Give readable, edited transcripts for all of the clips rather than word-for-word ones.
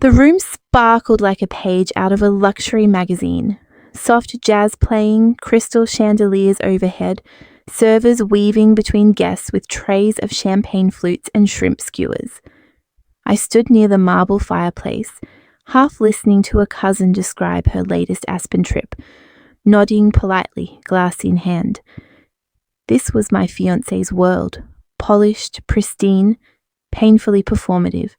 The room sparkled like a page out of a luxury magazine. Soft jazz playing, crystal chandeliers overhead, servers weaving between guests with trays of champagne flutes and shrimp skewers. I stood near the marble fireplace, half listening to a cousin describe her latest Aspen trip, nodding politely, glass in hand. This was my fiancé's world, polished, pristine, painfully performative.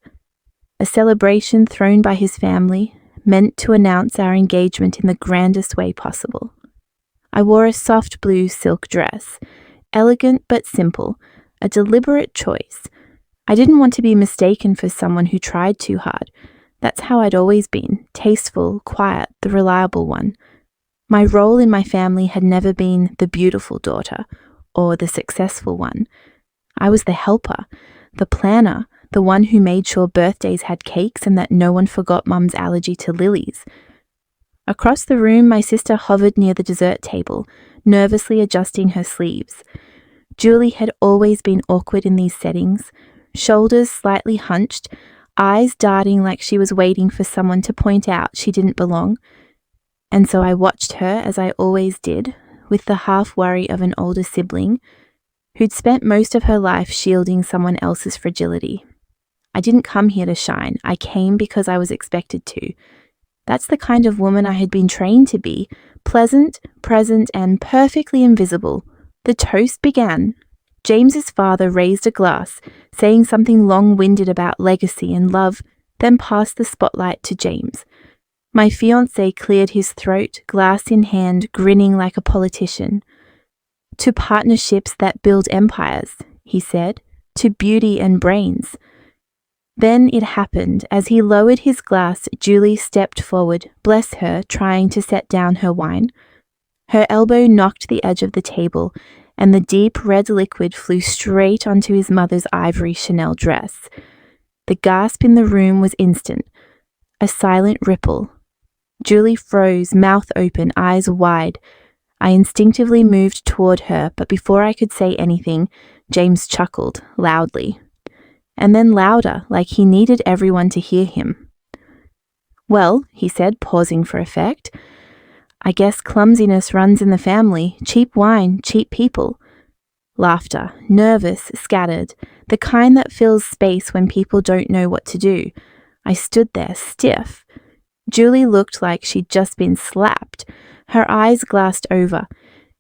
A celebration thrown by his family, meant to announce our engagement in the grandest way possible. I wore a soft blue silk dress, elegant but simple, a deliberate choice. I didn't want to be mistaken for someone who tried too hard. That's how I'd always been, tasteful, quiet, the reliable one. My role in my family had never been the beautiful daughter or the successful one. I was the helper, the planner, the one who made sure birthdays had cakes and that no one forgot Mum's allergy to lilies. Across the room, my sister hovered near the dessert table, nervously adjusting her sleeves. Julie had always been awkward in these settings, shoulders slightly hunched, eyes darting like she was waiting for someone to point out she didn't belong. And so I watched her, as I always did, with the half-worry of an older sibling who'd spent most of her life shielding someone else's fragility. I didn't come here to shine. I came because I was expected to. That's the kind of woman I had been trained to be, pleasant, present, and perfectly invisible. The toast began. James's father raised a glass, saying something long-winded about legacy and love, then passed the spotlight to James. My fiancé cleared his throat, glass in hand, grinning like a politician. To partnerships that build empires, he said, to beauty and brains. Then it happened. As he lowered his glass, Julie stepped forward, bless her, trying to set down her wine. Her elbow knocked the edge of the table, and the deep red liquid flew straight onto his mother's ivory Chanel dress. The gasp in the room was instant. A silent ripple. Julie froze, mouth open, eyes wide. I instinctively moved toward her, but before I could say anything, James chuckled, loudly. And then louder, like he needed everyone to hear him. Well, he said, pausing for effect, I guess clumsiness runs in the family. Cheap wine, cheap people. Laughter, nervous, scattered, the kind that fills space when people don't know what to do. I stood there, stiff. Julie looked like she'd just been slapped. Her eyes glassed over.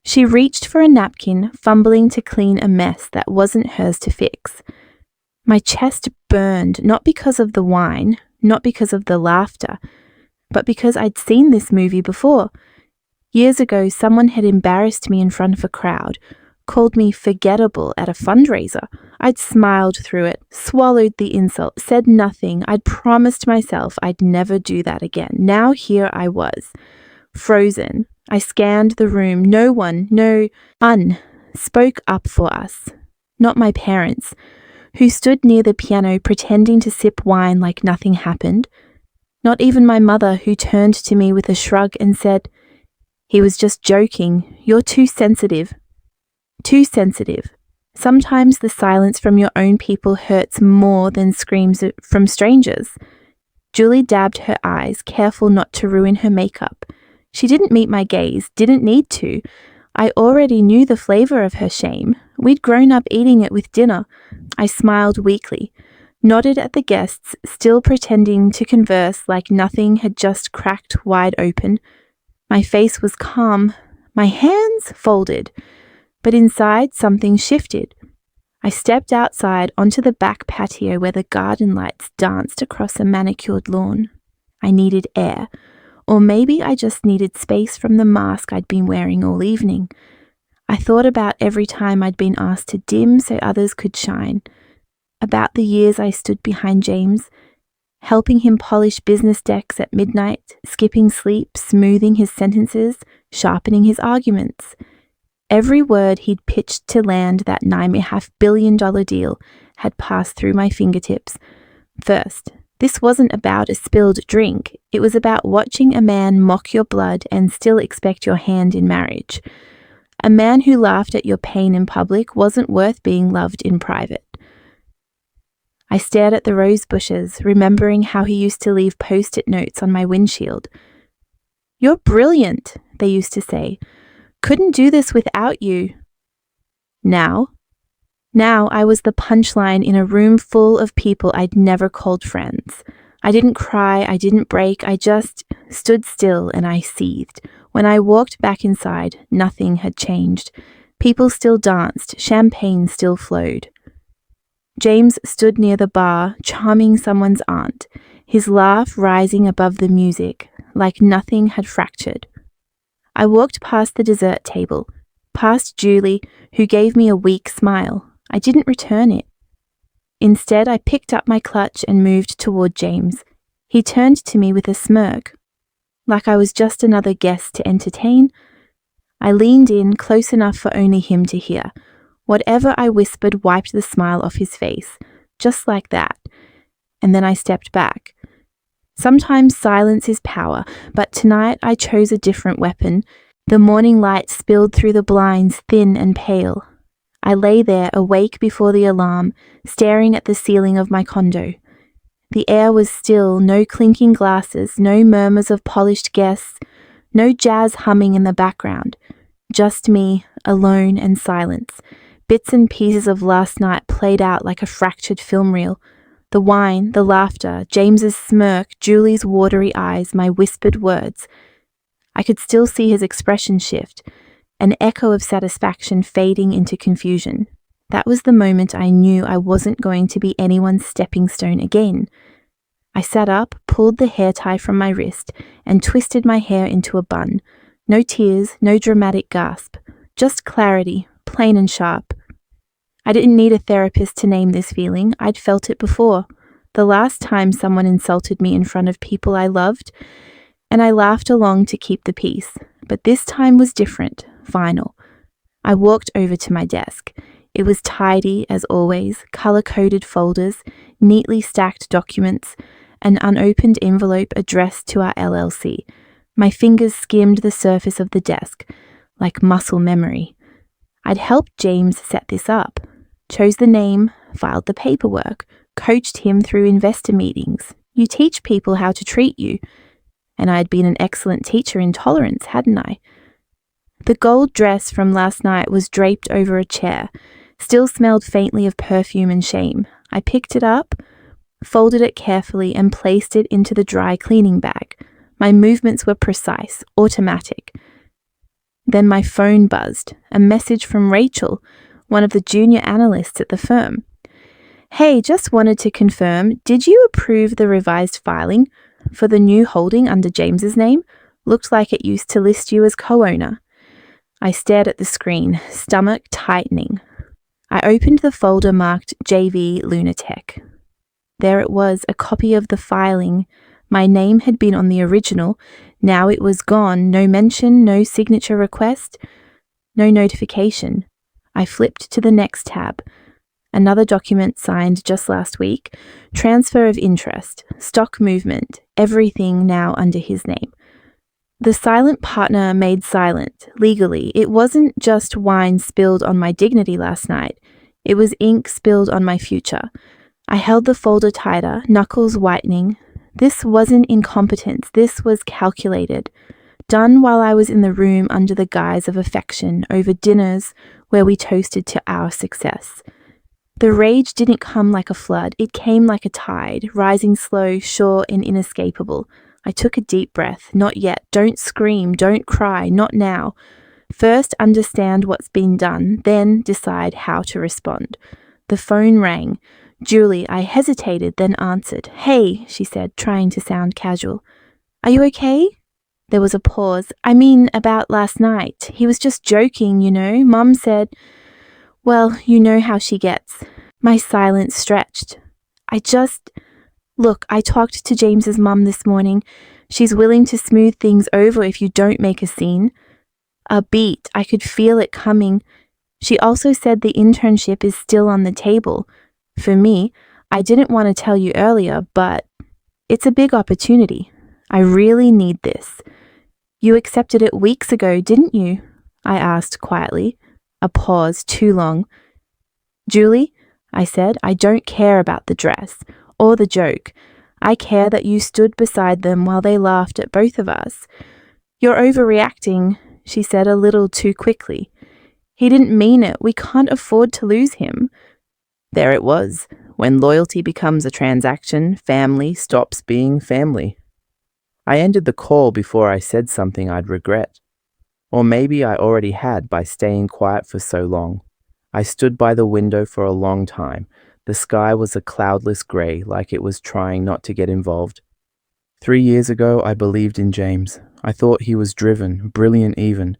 She reached for a napkin, fumbling to clean a mess that wasn't hers to fix. My chest burned, not because of the wine, not because of the laughter, but because I'd seen this movie before. Years ago, someone had embarrassed me in front of a crowd, called me forgettable at a fundraiser. I'd smiled through it, swallowed the insult, said nothing. I'd promised myself I'd never do that again. Now here I was, frozen. I scanned the room. No one, spoke up for us. Not my parents, who stood near the piano pretending to sip wine like nothing happened. Not even my mother, who turned to me with a shrug and said, "He was just joking. You're too sensitive." Too sensitive. Sometimes the silence from your own people hurts more than screams from strangers. Julie dabbed her eyes, careful not to ruin her makeup. She didn't meet my gaze, didn't need to. I already knew the flavor of her shame. We'd grown up eating it with dinner. I smiled weakly, nodded at the guests, still pretending to converse like nothing had just cracked wide open. My face was calm, my hands folded, but inside something shifted. I stepped outside onto the back patio where the garden lights danced across a manicured lawn. I needed air, or maybe I just needed space from the mask I'd been wearing all evening. I thought about every time I'd been asked to dim so others could shine, about the years I stood behind James, helping him polish business decks at midnight, skipping sleep, smoothing his sentences, sharpening his arguments. Every word he'd pitched to land that $9.5 billion deal had passed through my fingertips. First, this wasn't about a spilled drink. It was about watching a man mock your blood and still expect your hand in marriage. A man who laughed at your pain in public wasn't worth being loved in private. I stared at the rose bushes, remembering how he used to leave post-it notes on my windshield. "You're brilliant," they used to say. "Couldn't do this without you." Now I was the punchline in a room full of people I'd never called friends. I didn't cry, I didn't break, I just stood still and I seethed. When I walked back inside, nothing had changed. People still danced, champagne still flowed. James stood near the bar, charming someone's aunt, his laugh rising above the music, like nothing had fractured. I walked past the dessert table, past Julie, who gave me a weak smile. I didn't return it. Instead, I picked up my clutch and moved toward James. He turned to me with a smirk, like I was just another guest to entertain. I leaned in close enough for only him to hear. Whatever I whispered wiped the smile off his face, just like that. And then I stepped back. Sometimes silence is power, but tonight I chose a different weapon. The morning light spilled through the blinds, thin and pale. I lay there, awake before the alarm, staring at the ceiling of my condo. The air was still, no clinking glasses, no murmurs of polished guests, no jazz humming in the background. Just me, alone and silence. Bits and pieces of last night played out like a fractured film reel. The wine, the laughter, James's smirk, Julie's watery eyes, my whispered words. I could still see his expression shift, an echo of satisfaction fading into confusion. That was the moment I knew I wasn't going to be anyone's stepping stone again. I sat up, pulled the hair tie from my wrist, and twisted my hair into a bun. No tears, no dramatic gasp, just clarity, plain and sharp. I didn't need a therapist to name this feeling. I'd felt it before. The last time someone insulted me in front of people I loved, and I laughed along to keep the peace. But this time was different, final. I walked over to my desk. It was tidy, as always, color-coded folders, neatly stacked documents, an unopened envelope addressed to our LLC. My fingers skimmed the surface of the desk, like muscle memory. I'd helped James set this up, chose the name, filed the paperwork, coached him through investor meetings. You teach people how to treat you. And I had been an excellent teacher in tolerance, hadn't I? The gold dress from last night was draped over a chair, still smelled faintly of perfume and shame. I picked it up, folded it carefully, and placed it into the dry cleaning bag. My movements were precise, automatic. Then my phone buzzed, a message from Rachel, one of the junior analysts at the firm. "Hey, just wanted to confirm, did you approve the revised filing for the new holding under James's name? Looked like it used to list you as co-owner." I stared at the screen, stomach tightening. I opened the folder marked JV Lunatech. There it was, a copy of the filing. My name had been on the original. Now it was gone. No mention, no signature request, no notification. I flipped to the next tab. Another document signed just last week. Transfer of interest, stock movement, everything now under his name. The silent partner made silent, legally. It wasn't just wine spilled on my dignity last night. It was ink spilled on my future. I held the folder tighter, knuckles whitening. This wasn't incompetence. This was calculated. Done while I was in the room under the guise of affection, over dinners where we toasted to our success. The rage didn't come like a flood. It came like a tide, rising slow, sure, and inescapable. I took a deep breath. Not yet. Don't scream. Don't cry. Not now. First, understand what's been done, then decide how to respond. The phone rang. Julie, I hesitated, then answered. "Hey," she said, trying to sound casual. "Are you okay?" There was a pause. "I mean, about last night. He was just joking, you know. Mum said..." Well, you know how she gets. My silence stretched. Look, I talked to James's mum this morning. She's willing to smooth things over if you don't make a scene. A beat. I could feel it coming. She also said the internship is still on the table. For me, I didn't want to tell you earlier, but it's a big opportunity. I really need this. You accepted it weeks ago, didn't you? I asked quietly. A pause, too long. Julie, I said. "I don't care about the dress or the joke. I care that you stood beside them while they laughed at both of us." "You're overreacting," she said a little too quickly. "He didn't mean it. We can't afford to lose him." There it was. When loyalty becomes a transaction, family stops being family. I ended the call before I said something I'd regret. Or maybe I already had by staying quiet for so long. I stood by the window for a long time. The sky was a cloudless grey, like it was trying not to get involved. 3 years ago, I believed in James. I thought he was driven, brilliant even.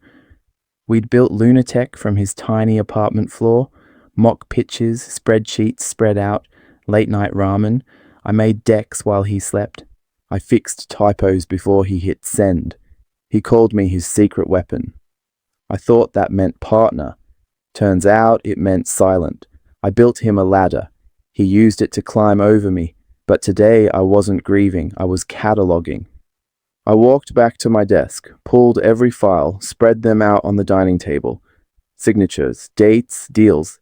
We'd built Lunatech from his tiny apartment floor, mock pitches, spreadsheets spread out, late-night ramen. I made decks while he slept. I fixed typos before he hit send. He called me his secret weapon. I thought that meant partner. Turns out it meant silent. I built him a ladder. He used it to climb over me. But today I wasn't grieving, I was cataloging. I walked back to my desk, pulled every file, spread them out on the dining table. Signatures, dates, deals.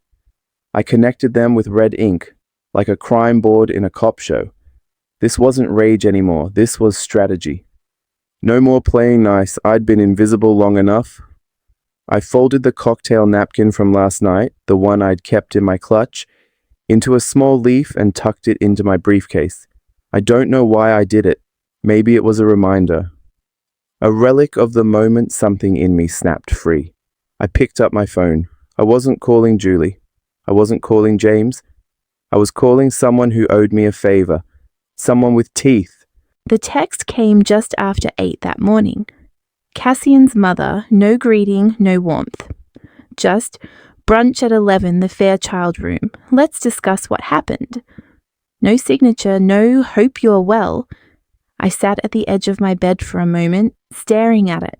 I connected them with red ink, like a crime board in a cop show. This wasn't rage anymore, this was strategy. No more playing nice, I'd been invisible long enough. I folded the cocktail napkin from last night, the one I'd kept in my clutch, into a small leaf and tucked it into my briefcase. I don't know why I did it. Maybe it was a reminder. A relic of the moment something in me snapped free. I picked up my phone. I wasn't calling Julie. I wasn't calling James. I was calling someone who owed me a favor. Someone with teeth. The text came just after 8 that morning. Cassian's mother, no greeting, no warmth. Just, "Brunch at 11, the Fairchild room. Let's discuss what happened." No signature, no "hope you're well." I sat at the edge of my bed for a moment, staring at it.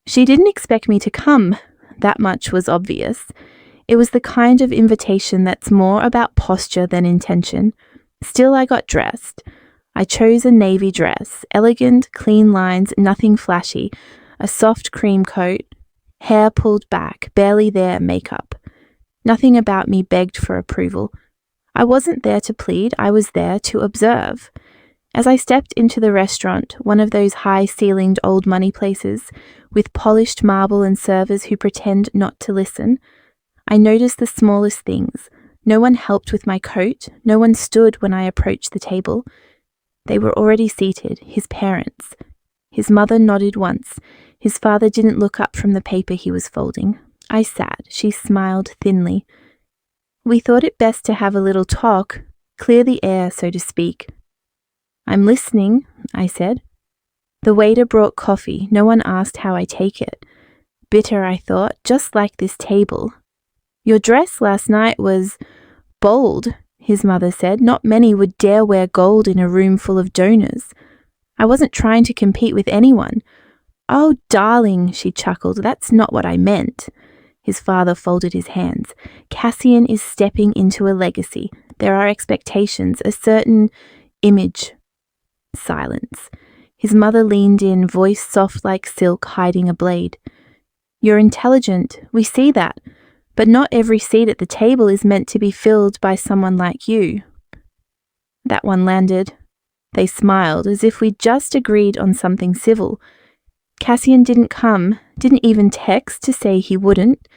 She didn't expect me to come. That much was obvious. It was the kind of invitation that's more about posture than intention. Still, I got dressed. I chose a navy dress, elegant, clean lines, nothing flashy, a soft cream coat, hair pulled back, barely there makeup. Nothing about me begged for approval. I wasn't there to plead, I was there to observe. As I stepped into the restaurant, one of those high-ceilinged old money places, with polished marble and servers who pretend not to listen, I noticed the smallest things. No one helped with my coat, no one stood when I approached the table. They were already seated, his parents. His mother nodded once. His father didn't look up from the paper he was folding. I sat. She smiled thinly. "We thought it best to have a little talk, clear the air, so to speak." "I'm listening," I said. The waiter brought coffee. No one asked how I take it. Bitter, I thought, just like this table. "Your dress last night was bold," his mother said. "Not many would dare wear gold in a room full of donors." I wasn't trying to compete with anyone. "Oh, darling," she chuckled, "that's not what I meant." His father folded his hands. "Cassian is stepping into a legacy. There are expectations, a certain image." Silence. His mother leaned in, voice soft like silk hiding a blade. "You're intelligent, we see that, but not every seat at the table is meant to be filled by someone like you." That one landed. They smiled, as if we'd just agreed on something civil. Cassian didn't come, didn't even text to say he wouldn't.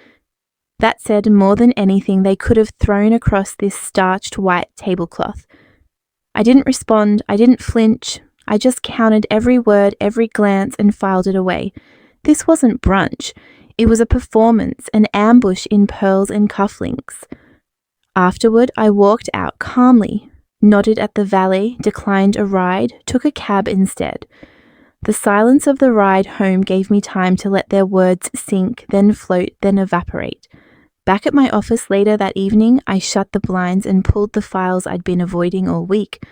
That said more than anything they could have thrown across this starched white tablecloth. I didn't respond, I didn't flinch. I just counted every word, every glance, and filed it away. This wasn't brunch. It was a performance, an ambush in pearls and cufflinks. Afterward, I walked out calmly, nodded at the valet, declined a ride, took a cab instead. The silence of the ride home gave me time to let their words sink, then float, then evaporate. Back at my office later that evening, I shut the blinds and pulled the files I'd been avoiding all week.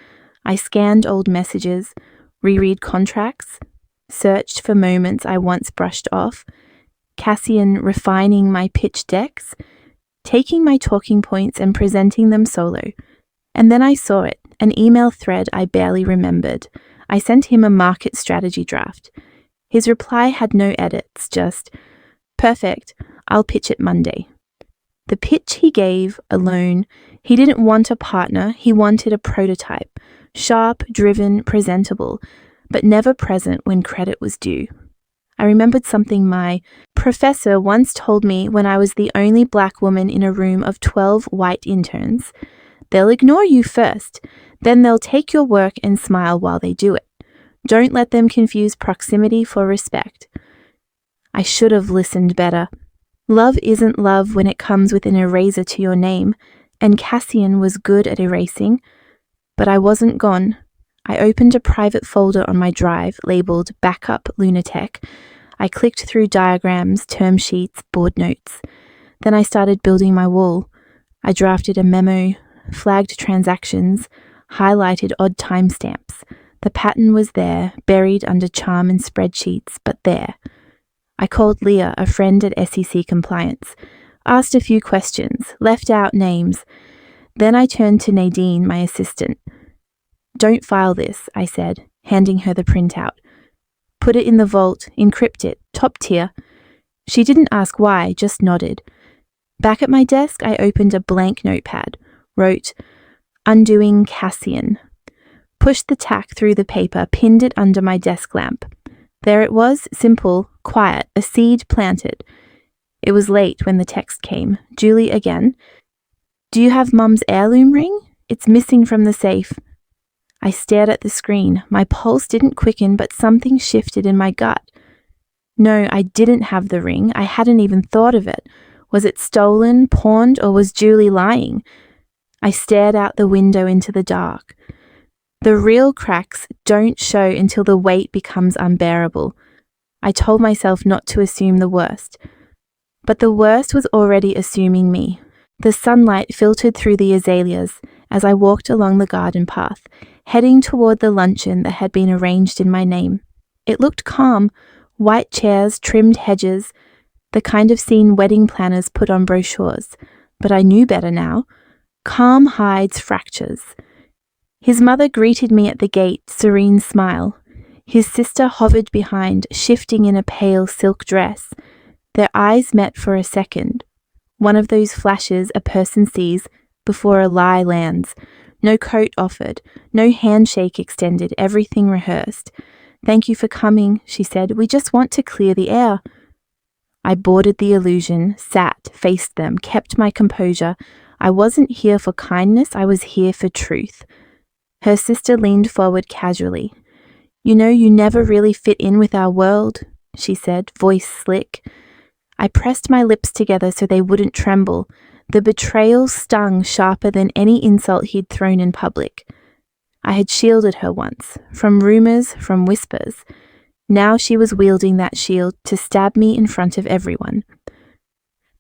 I scanned old messages, reread contracts, searched for moments I once brushed off, Cassian refining my pitch decks, taking my talking points and presenting them solo. And then I saw it, an email thread I barely remembered. I sent him a market strategy draft. His reply had no edits, just, "Perfect, I'll pitch it Monday." The pitch he gave alone, he didn't want a partner, he wanted a prototype. Sharp, driven, presentable, but never present when credit was due. I remembered something my professor once told me when I was the only black woman in a room of 12 white interns. They'll ignore you first, then they'll take your work and smile while they do it. Don't let them confuse proximity for respect. I should have listened better. Love isn't love when it comes with an eraser to your name, and Cassian was good at erasing. But I wasn't gone. I opened a private folder on my drive labeled Backup Lunatech. I clicked through diagrams, term sheets, board notes. Then I started building my wall. I drafted a memo, flagged transactions, highlighted odd timestamps. The pattern was there, buried under charm and spreadsheets, but there. I called Leah, a friend at SEC Compliance, asked a few questions, left out names. Then I turned to Nadine, my assistant. Don't file this, I said, handing her the printout. Put it in the vault, encrypt it, top tier. She didn't ask why, just nodded. Back at my desk, I opened a blank notepad, wrote, Undoing Cassian. Pushed the tack through the paper, pinned it under my desk lamp. There it was, simple, quiet, a seed planted. It was late when the text came. Julie again. Do you have Mum's heirloom ring? It's missing from the safe. I stared at the screen. My pulse didn't quicken, but something shifted in my gut. No, I didn't have the ring. I hadn't even thought of it. Was it stolen, pawned, or was Julie lying? I stared out the window into the dark. The real cracks don't show until the weight becomes unbearable. I told myself not to assume the worst. But the worst was already assuming me. The sunlight filtered through the azaleas as I walked along the garden path, heading toward the luncheon that had been arranged in my name. It looked calm, white chairs, trimmed hedges, the kind of scene wedding planners put on brochures. But I knew better now. Calm hides fractures. His mother greeted me at the gate, serene smile. His sister hovered behind, shifting in a pale silk dress. Their eyes met for a second. One of those flashes a person sees before a lie lands. No coat offered, no handshake extended, everything rehearsed. Thank you for coming, she said. We just want to clear the air. I boarded the illusion, sat, faced them, kept my composure. I wasn't here for kindness, I was here for truth. Her sister leaned forward casually. You know, you never really fit in with our world, she said, voice slick. I pressed my lips together so they wouldn't tremble. The betrayal stung sharper than any insult he'd thrown in public. I had shielded her once, from rumors, from whispers. Now she was wielding that shield to stab me in front of everyone.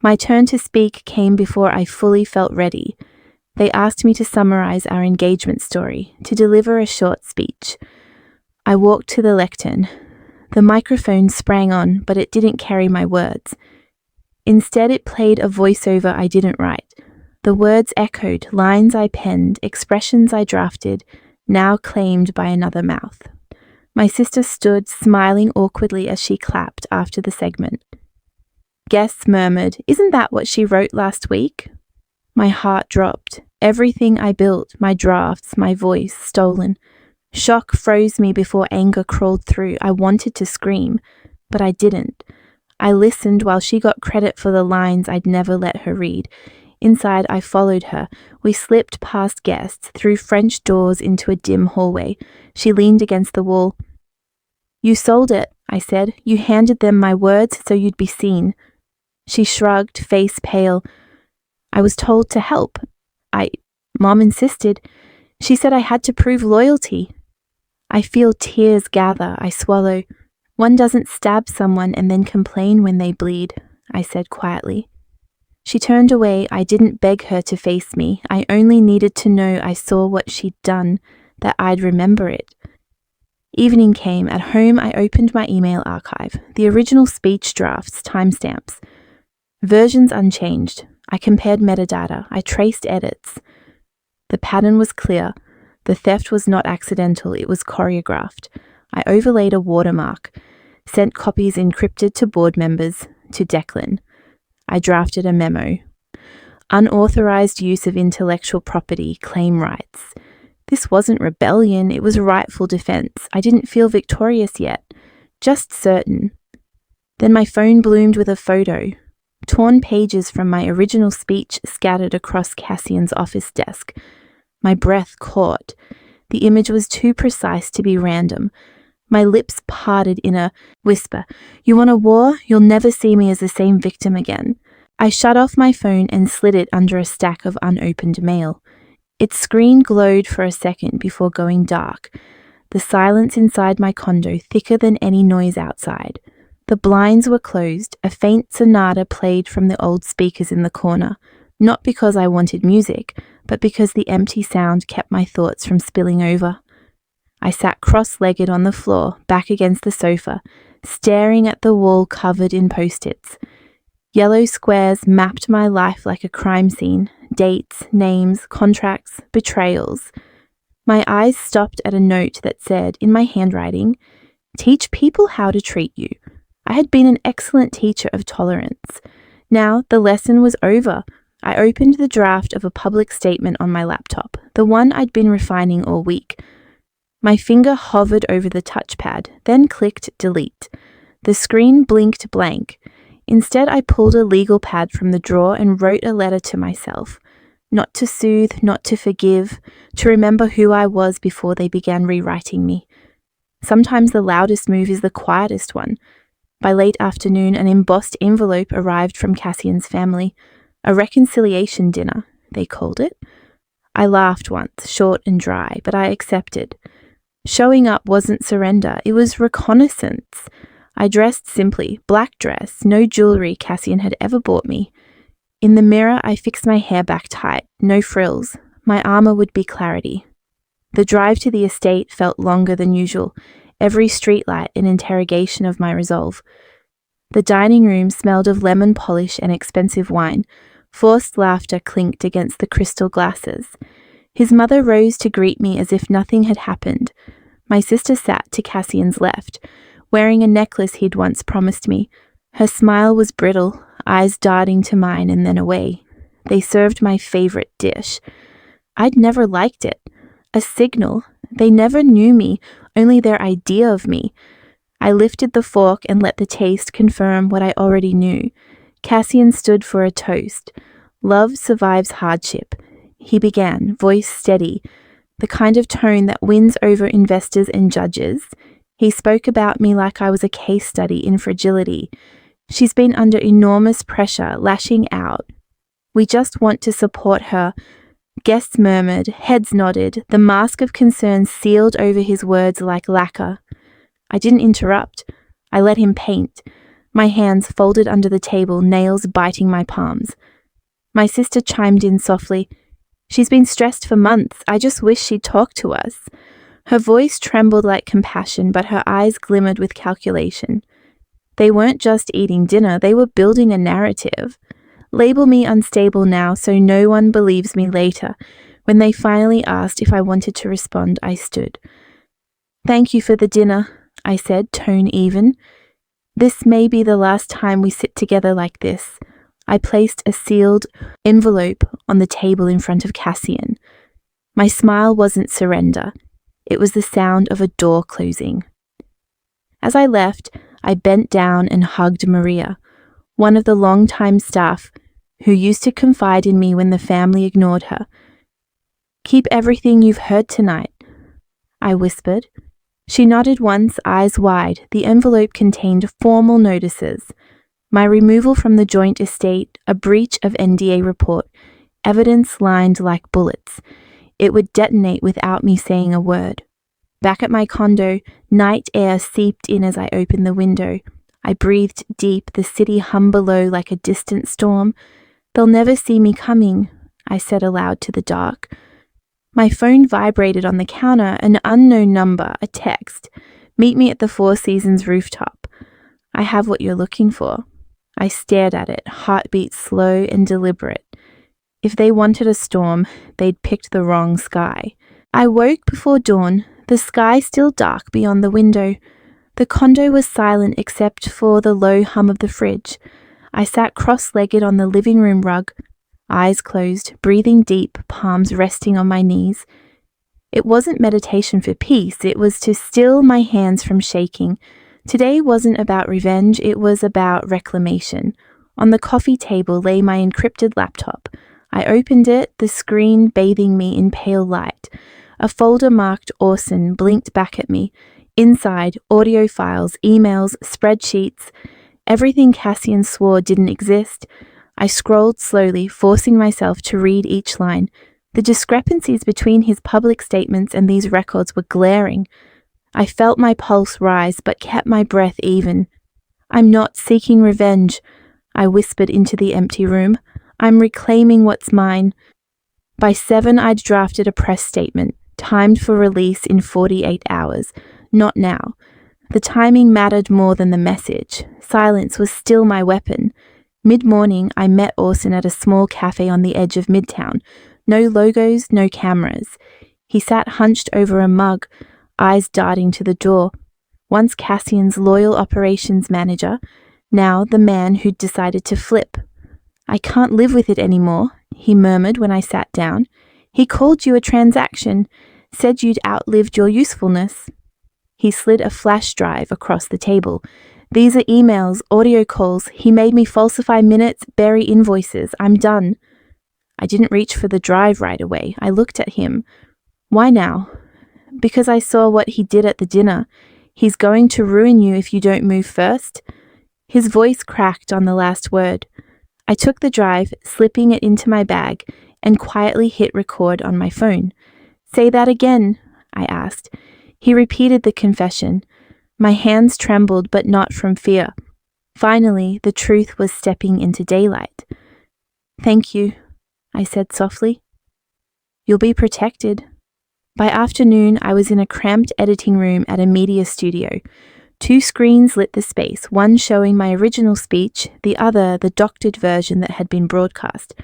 My turn to speak came before I fully felt ready. They asked me to summarize our engagement story, to deliver a short speech. I walked to the lectern. The microphone sprang on, but it didn't carry my words. Instead, it played a voiceover I didn't write. The words echoed, lines I penned, expressions I drafted, now claimed by another mouth. My sister stood, smiling awkwardly as she clapped after the segment. Guests murmured, "Isn't that what she wrote last week?" My heart dropped. Everything I built, my drafts, my voice, stolen. Shock froze me before anger crawled through. I wanted to scream, but I didn't. I listened while she got credit for the lines I'd never let her read. Inside, I followed her. We slipped past guests, through French doors into a dim hallway. She leaned against the wall. "You sold it," I said. "You handed them my words so you'd be seen." She shrugged, face pale. "I was told to help. Mom insisted. She said I had to prove loyalty." I feel tears gather. I swallow. "One doesn't stab someone and then complain when they bleed," I said quietly. She turned away. I didn't beg her to face me. I only needed to know I saw what she'd done, that I'd remember it. Evening came. At home, I opened my email archive. The original speech drafts, timestamps. Versions unchanged. I compared metadata. I traced edits. The pattern was clear. The theft was not accidental. It was choreographed. I overlaid a watermark, sent copies encrypted to board members, to Declan. I drafted a memo. Unauthorized use of intellectual property, claim rights. This wasn't rebellion, it was rightful defense. I didn't feel victorious yet, just certain. Then my phone bloomed with a photo. Torn pages from my original speech scattered across Cassian's office desk. My breath caught. The image was too precise to be random. My lips parted in a whisper. You want a war? You'll never see me as the same victim again. I shut off my phone and slid it under a stack of unopened mail. Its screen glowed for a second before going dark. The silence inside my condo thicker than any noise outside. The blinds were closed. A faint sonata played from the old speakers in the corner, not because I wanted music, but because the empty sound kept my thoughts from spilling over. I sat cross-legged on the floor, back against the sofa, staring at the wall covered in post-its. Yellow squares mapped my life like a crime scene, dates, names, contracts, betrayals. My eyes stopped at a note that said, in my handwriting, "Teach people how to treat you." I had been an excellent teacher of tolerance. Now the lesson was over. I opened the draft of a public statement on my laptop, the one I'd been refining all week. My finger hovered over the touchpad, then clicked delete. The screen blinked blank. Instead, I pulled a legal pad from the drawer and wrote a letter to myself. Not to soothe, not to forgive, to remember who I was before they began rewriting me. Sometimes the loudest move is the quietest one. By late afternoon, an embossed envelope arrived from Cassian's family. A reconciliation dinner, they called it. I laughed once, short and dry, but I accepted. Showing up wasn't surrender, it was reconnaissance. I dressed simply, black dress, no jewelry Cassian had ever bought me. In the mirror, I fixed my hair back tight, no frills. My armor would be clarity. The drive to the estate felt longer than usual, every streetlight an interrogation of my resolve. The dining room smelled of lemon polish and expensive wine. Forced laughter clinked against the crystal glasses. His mother rose to greet me as if nothing had happened. My sister sat to Cassian's left, wearing a necklace he'd once promised me. Her smile was brittle, eyes darting to mine and then away. They served my favorite dish. I'd never liked it. A signal. They never knew me, only their idea of me. I lifted the fork and let the taste confirm what I already knew. Cassian stood for a toast. Love survives hardship. He began, voice steady, the kind of tone that wins over investors and judges. He spoke about me like I was a case study in fragility. She's been under enormous pressure, lashing out. We just want to support her. Guests murmured, heads nodded, the mask of concern sealed over his words like lacquer. I didn't interrupt. I let him paint. My hands folded under the table, nails biting my palms. My sister chimed in softly. She's been stressed for months. I just wish she'd talk to us. Her voice trembled like compassion, but her eyes glimmered with calculation. They weren't just eating dinner, they were building a narrative. Label me unstable now so no one believes me later. When they finally asked if I wanted to respond, I stood. "Thank you for the dinner," I said, tone even. "This may be the last time we sit together like this." I placed a sealed envelope on the table in front of Cassian. My smile wasn't surrender. It was the sound of a door closing. As I left, I bent down and hugged Maria, one of the long-time staff who used to confide in me when the family ignored her. "Keep everything you've heard tonight," I whispered. She nodded once, eyes wide. The envelope contained formal notices. My removal from the joint estate, a breach of NDA report, evidence lined like bullets. It would detonate without me saying a word. Back at my condo, night air seeped in as I opened the window. I breathed deep, the city hummed below like a distant storm. "They'll never see me coming," I said aloud to the dark. My phone vibrated on the counter, an unknown number, a text. "Meet me at the Four Seasons rooftop. I have what you're looking for." I stared at it, heartbeat slow and deliberate. If they wanted a storm, they'd picked the wrong sky. I woke before dawn, the sky still dark beyond the window. The condo was silent except for the low hum of the fridge. I sat cross-legged on the living room rug. eyes closed, breathing deep, palms resting on my knees. It wasn't meditation for peace, it was to still my hands from shaking. Today wasn't about revenge, it was about reclamation. On the coffee table lay my encrypted laptop. I opened it, the screen bathing me in pale light. A folder marked Orson blinked back at me. Inside, audio files, emails, spreadsheets, everything Cassian swore didn't exist. I scrolled slowly, forcing myself to read each line. The discrepancies between his public statements and these records were glaring. I felt my pulse rise, but kept my breath even. "I'm not seeking revenge," I whispered into the empty room. "I'm reclaiming what's mine." By 7, I'd drafted a press statement, timed for release in 48 hours. Not now. The timing mattered more than the message. Silence was still my weapon. Mid-morning, I met Orson at a small cafe on the edge of Midtown. No logos, no cameras. He sat hunched over a mug, eyes darting to the door. Once Cassian's loyal operations manager, now the man who'd decided to flip. "I can't live with it anymore," he murmured when I sat down. "He called you a transaction, said you'd outlived your usefulness." He slid a flash drive across the table. "These are emails, audio calls. He made me falsify minutes, bury invoices. I'm done." I didn't reach for the drive right away. I looked at him. "Why now?" "Because I saw what he did at the dinner. He's going to ruin you if you don't move first." His voice cracked on the last word. I took the drive, slipping it into my bag, and quietly hit record on my phone. "Say that again," I asked. He repeated the confession. My hands trembled, but not from fear. Finally, the truth was stepping into daylight. "Thank you," I said softly. "You'll be protected." By afternoon, I was in a cramped editing room at a media studio. 2 screens lit the space, one showing my original speech, the other the doctored version that had been broadcast.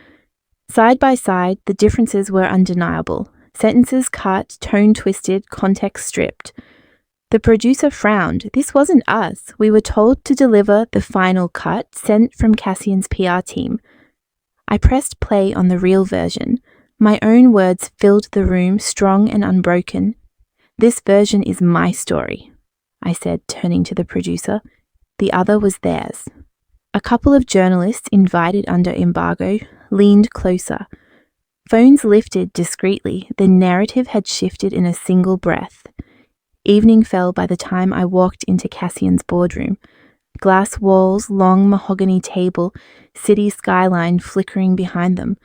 Side by side, the differences were undeniable. Sentences cut, tone twisted, context stripped. The producer frowned. This wasn't us. We were told to deliver the final cut sent from Cassian's PR team. I pressed play on the real version. My own words filled the room, strong and unbroken. "This version is my story," I said, turning to the producer. The other was theirs. A couple of journalists, invited under embargo, leaned closer. Phones lifted discreetly. The narrative had shifted in a single breath. Evening fell by the time I walked into Cassian's boardroom. Glass walls, long mahogany table, city skyline flickering behind them.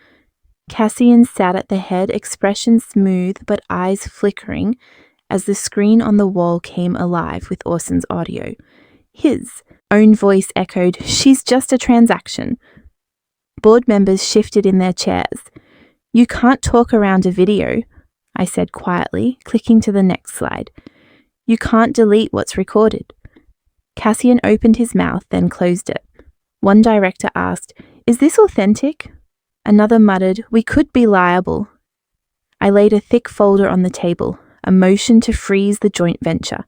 Cassian sat at the head, expression smooth but eyes flickering as the screen on the wall came alive with Orson's audio. His own voice echoed, "She's just a transaction." Board members shifted in their chairs. "You can't talk around a video," I said quietly, clicking to the next slide. "You can't delete what's recorded." Cassian opened his mouth, then closed it. One director asked, "Is this authentic?" Another muttered, "We could be liable." I laid a thick folder on the table, a motion to freeze the joint venture.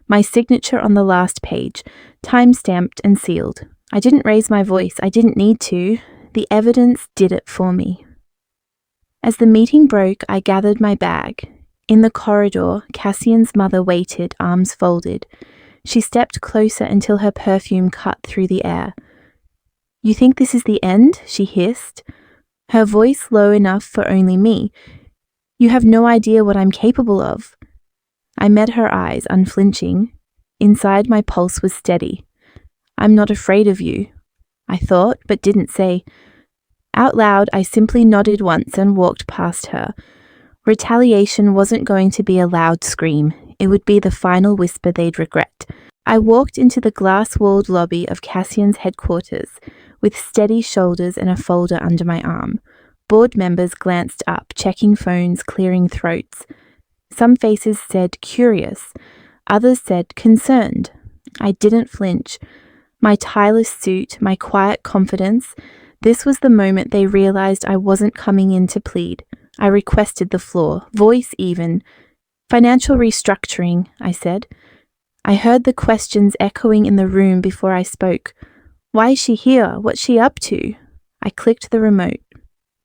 My signature on the last page, time-stamped and sealed. I didn't raise my voice. I didn't need to. The evidence did it for me. As the meeting broke, I gathered my bag. In the corridor, Cassian's mother waited, arms folded. She stepped closer until her perfume cut through the air. "You think this is the end?" she hissed, her voice low enough for only me. "You have no idea what I'm capable of." I met her eyes, unflinching. Inside, my pulse was steady. "I'm not afraid of you," I thought, but didn't say. Out loud, I simply nodded once and walked past her. Retaliation wasn't going to be a loud scream. It would be the final whisper they'd regret. I walked into the glass-walled lobby of Cassian's headquarters, with steady shoulders and a folder under my arm. Board members glanced up, checking phones, clearing throats. Some faces said curious. Others said concerned. I didn't flinch. My tireless suit, my quiet confidence. This was the moment they realized I wasn't coming in to plead. I requested the floor, voice even. "Financial restructuring," I said. I heard the questions echoing in the room before I spoke. "Why is she here? What's she up to?" I clicked the remote.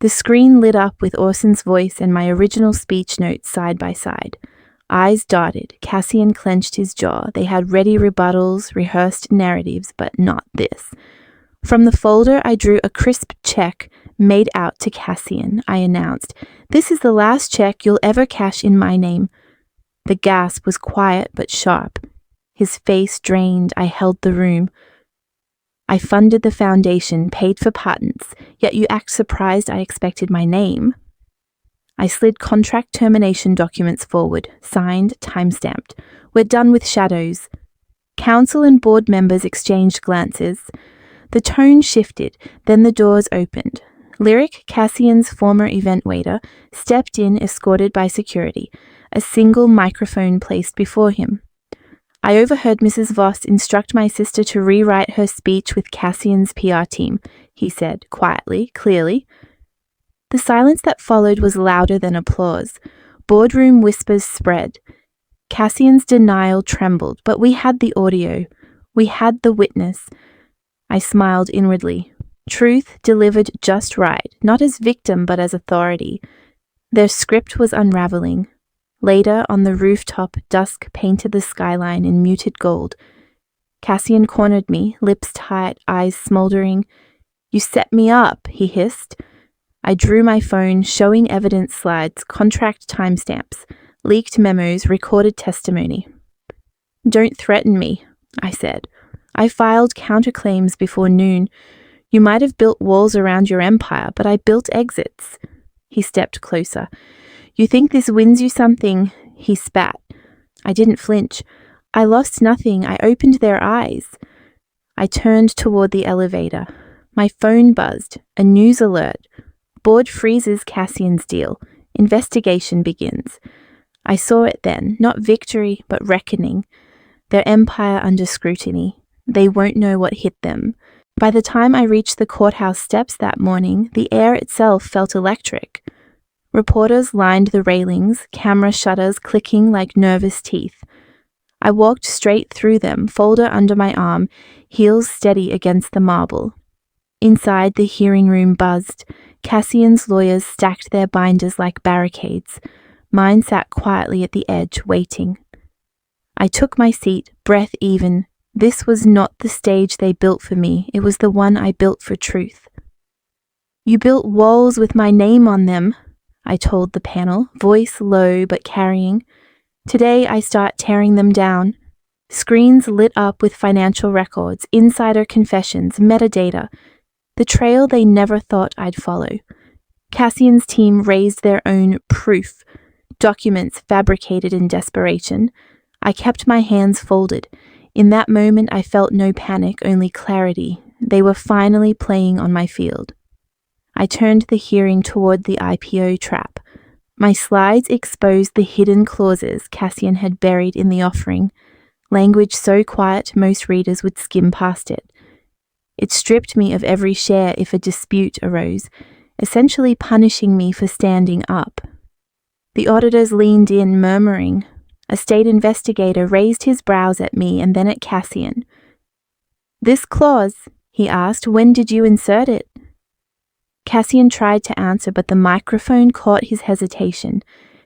The screen lit up with Orson's voice and my original speech notes side by side. Eyes darted. Cassian clenched his jaw. They had ready rebuttals, rehearsed narratives, but not this. From the folder, I drew a crisp check made out to Cassian. I announced, "This is the last check you'll ever cash in my name." The gasp was quiet but sharp. His face drained. I held the room. "I funded the foundation, paid for patents, yet you act surprised I expected my name." I slid contract termination documents forward, signed, time-stamped. "We're done with shadows." Council and board members exchanged glances. The tone shifted, then the doors opened. Lyric, Cassian's former event waiter, stepped in escorted by security, a single microphone placed before him. I overheard Mrs. Voss instruct my sister to rewrite her speech with Cassian's PR team, he said, quietly, clearly. The silence that followed was louder than applause. Boardroom whispers spread. Cassian's denial trembled, but we had the audio. We had the witness. I smiled inwardly. Truth delivered just right, not as victim but as authority. Their script was unraveling. Later, on the rooftop, dusk painted the skyline in muted gold. Cassian cornered me, lips tight, eyes smoldering. "You set me up," he hissed. I drew my phone, showing evidence slides, contract timestamps, leaked memos, recorded testimony. "Don't threaten me," I said. "I filed counterclaims before noon. You might have built walls around your empire, but I built exits." He stepped closer. "You think this wins you something?" He spat. I didn't flinch. "I lost nothing. I opened their eyes." I turned toward the elevator. My phone buzzed. A news alert. Board freezes Cassian's deal. Investigation begins. I saw it then, not victory, but reckoning. Their empire under scrutiny. They won't know what hit them. By the time I reached the courthouse steps that morning, the air itself felt electric. Reporters lined the railings, camera shutters clicking like nervous teeth. I walked straight through them, folder under my arm, heels steady against the marble. Inside, the hearing room buzzed. Cassian's lawyers stacked their binders like barricades. Mine sat quietly at the edge, waiting. I took my seat, breath even. This was not the stage they built for me. It was the one I built for truth. "You built walls with my name on them," I told the panel, voice low but carrying. "Today I start tearing them down." Screens lit up with financial records, insider confessions, metadata. The trail they never thought I'd follow. Cassian's team raised their own proof, documents fabricated in desperation. I kept my hands folded. In that moment I felt no panic, only clarity. They were finally playing on my field. I turned the hearing toward the IPO trap. My slides exposed the hidden clauses Cassian had buried in the offering, language so quiet most readers would skim past it. It stripped me of every share if a dispute arose, essentially punishing me for standing up. The auditors leaned in, murmuring. A state investigator raised his brows at me and then at Cassian. "This clause," he asked, "when did you insert it?" Cassian tried to answer, but the microphone caught his hesitation.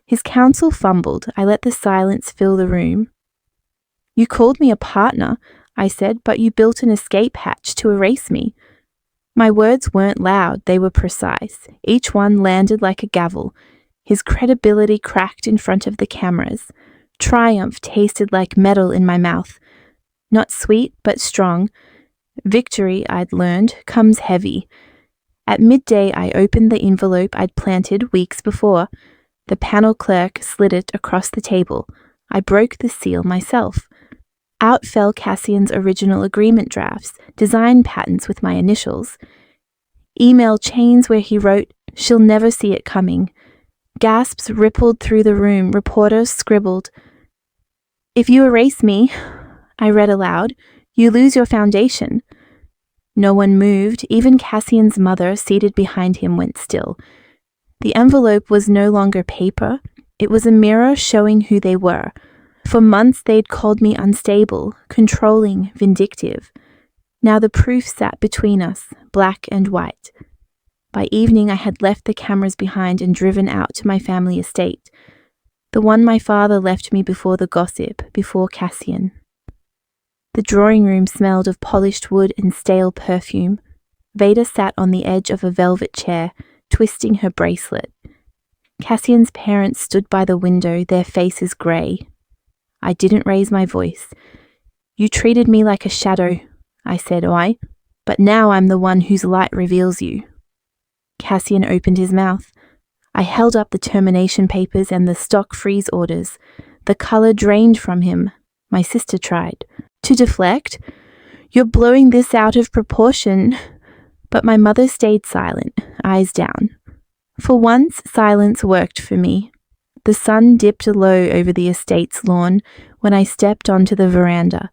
His counsel fumbled. I let the silence fill the room. "You called me a partner," I said, "but you built an escape hatch to erase me." My words weren't loud, they were precise. Each one landed like a gavel. His credibility cracked in front of the cameras. Triumph tasted like metal in my mouth. Not sweet, but strong. Victory, I'd learned, comes heavy. At midday, I opened the envelope I'd planted weeks before. The panel clerk slid it across the table. I broke the seal myself. Out fell Cassian's original agreement drafts, design patents with my initials. Email chains where he wrote, "She'll never see it coming." Gasps rippled through the room. Reporters scribbled. "If you erase me," I read aloud, "you lose your foundation." No one moved. Even Cassian's mother, seated behind him, went still. The envelope was no longer paper. It was a mirror showing who they were. For months they'd called me unstable, controlling, vindictive. Now the proof sat between us, black and white. By evening, I had left the cameras behind and driven out to my family estate, the one my father left me before the gossip, before Cassian. The drawing room smelled of polished wood and stale perfume. Veda sat on the edge of a velvet chair, twisting her bracelet. Cassian's parents stood by the window, their faces grey. I didn't raise my voice. "You treated me like a shadow," I said, "Oi, but now I'm the one whose light reveals you." Cassian opened his mouth. I held up the termination papers and the stock freeze orders. The colour drained from him. My sister tried to deflect. "You're blowing this out of proportion." But my mother stayed silent, eyes down. For once, silence worked for me. The sun dipped low over the estate's lawn when I stepped onto the veranda.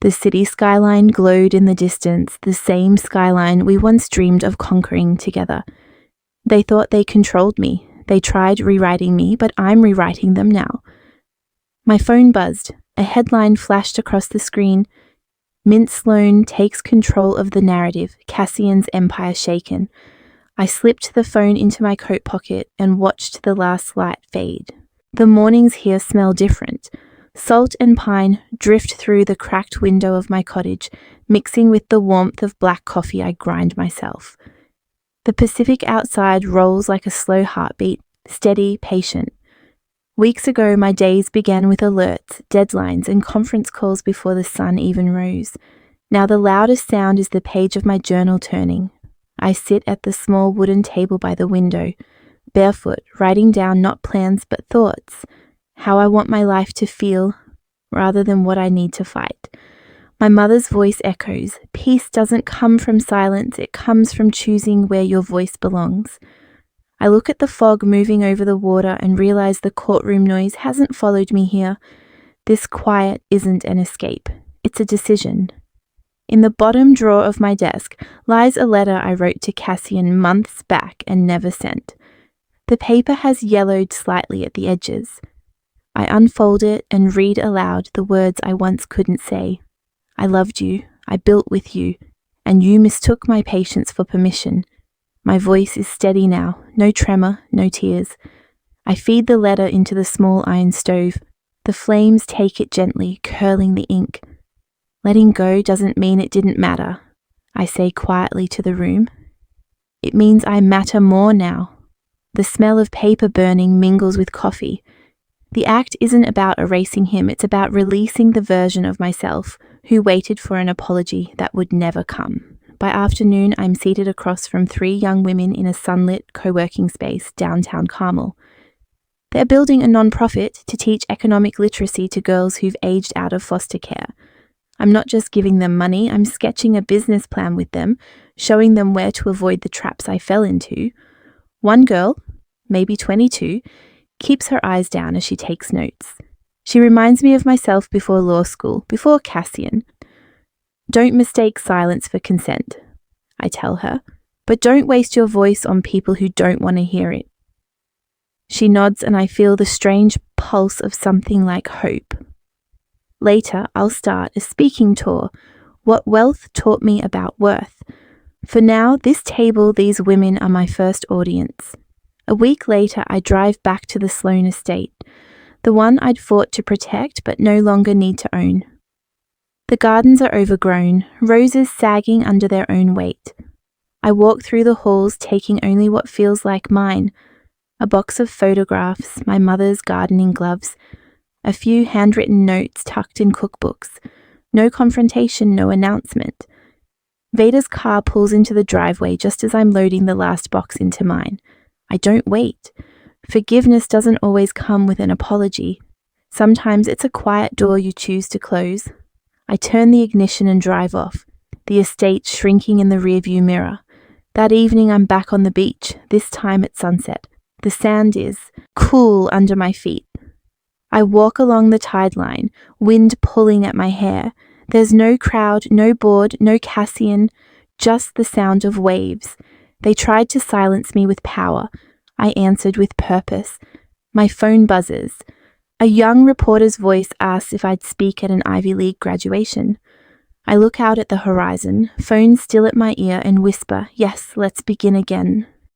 The city skyline glowed in the distance, the same skyline we once dreamed of conquering together. They thought they controlled me. They tried rewriting me, but I'm rewriting them now. My phone buzzed. A headline flashed across the screen. Mint Sloan takes control of the narrative, Cassian's empire shaken. I slipped the phone into my coat pocket and watched the last light fade. The mornings here smell different. Salt and pine drift through the cracked window of my cottage, mixing with the warmth of black coffee I grind myself. The Pacific outside rolls like a slow heartbeat, steady, patient. Weeks ago, my days began with alerts, deadlines, and conference calls before the sun even rose. Now the loudest sound is the page of my journal turning. I sit at the small wooden table by the window, barefoot, writing down not plans but thoughts, how I want my life to feel, rather than what I need to fight. My mother's voice echoes. Peace doesn't come from silence, it comes from choosing where your voice belongs. I look at the fog moving over the water and realize the courtroom noise hasn't followed me here. This quiet isn't an escape. It's a decision. In the bottom drawer of my desk lies a letter I wrote to Cassian months back and never sent. The paper has yellowed slightly at the edges. I unfold it and read aloud the words I once couldn't say. I loved you, I built with you, and you mistook my patience for permission. My voice is steady now, no tremor, no tears. I feed the letter into the small iron stove. The flames take it gently, curling the ink. Letting go doesn't mean it didn't matter, I say quietly to the room. It means I matter more now. The smell of paper burning mingles with coffee. The act isn't about erasing him, it's about releasing the version of myself who waited for an apology that would never come. By afternoon, I'm seated across from 3 young women in a sunlit co-working space downtown Carmel. They're building a non-profit to teach economic literacy to girls who've aged out of foster care. I'm not just giving them money, I'm sketching a business plan with them, showing them where to avoid the traps I fell into. One girl, maybe 22, keeps her eyes down as she takes notes. She reminds me of myself before law school, before Cassian. Don't mistake silence for consent, I tell her, but don't waste your voice on people who don't want to hear it. She nods and I feel the strange pulse of something like hope. Later, I'll start a speaking tour, what wealth taught me about worth. For now, this table, these women are my first audience. A week later, I drive back to the Sloan estate, the one I'd fought to protect but no longer need to own. The gardens are overgrown, roses sagging under their own weight. I walk through the halls taking only what feels like mine, a box of photographs, my mother's gardening gloves, a few handwritten notes tucked in cookbooks. No confrontation, no announcement. Veda's car pulls into the driveway just as I'm loading the last box into mine. I don't wait. Forgiveness doesn't always come with an apology. Sometimes it's a quiet door you choose to close. I turn the ignition and drive off, the estate shrinking in the rearview mirror. That evening I'm back on the beach, this time at sunset. The sand is cool under my feet. I walk along the tide line, wind pulling at my hair. There's no crowd, no board, no Cassian, just the sound of waves. They tried to silence me with power. I answered with purpose. My phone buzzes. A young reporter's voice asks if I'd speak at an Ivy League graduation. I look out at the horizon, phone still at my ear, and whisper, yes, let's begin again.